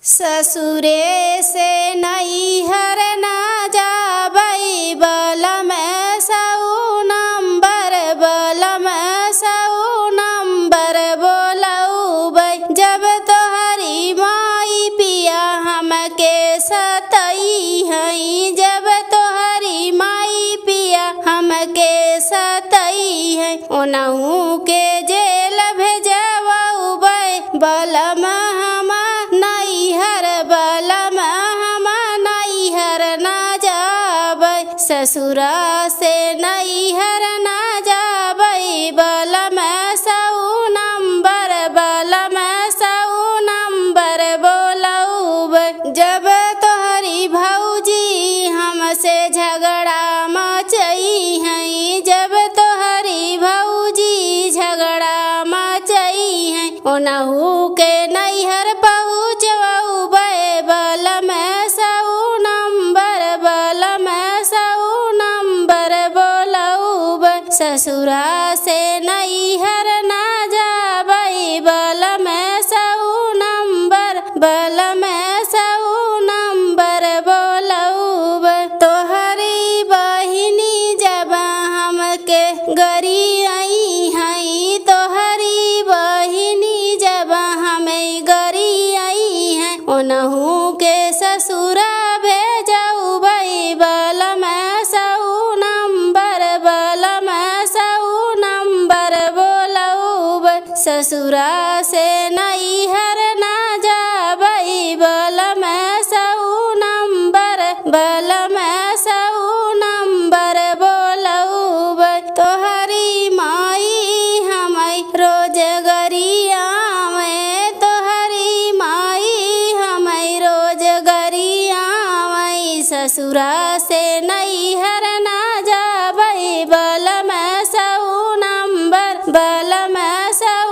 ससुरे से नैहर ना जाबई बलम सऊ नंबर बलम सऊ नंबर बोलौबै जब तोहरी माई पिया हमके सतई हई जब तोहरी माई पिया हमके सतई हई ओनहु के जेल भेजवबै बलम हम नैहर बलम हम नैहर ना जाबै ससुरा से नैहर ना जाबै बलम सऊ नंबर बलम सऊ नंबर बोलौबै जब तोहरी भौजी हमसे झगड़ा मचई हई जब तोहरी भौजी झगड़ा मचई हई ओनहु के नैहर पहुँचवबै बलम सऊ नंबर बलम सऊ नंबर बोलौबै ससुरा से नैहर ना जाबै बलम सऊ नंबर बलम सऊ नंबर बोलौबै तोहरी बहिनी जब हमके गरियाई हई तोहरी बहिनी जब हमें गरियाई है ओनहु के ससुरा भेजौबै बलम सऊ नंबर बलम सऊ नंबर बोलौबै ससुरा से नैहर ना जाबै बलम सऊ नंबर बलम सऊ नंबर बोलौबै तोहरी माई हमें रोज गरियावे तोहरी माई हमें रोज गरियावे ससुरा से नैहर ना जाबै बलम सऊ नंबर बलम सऊ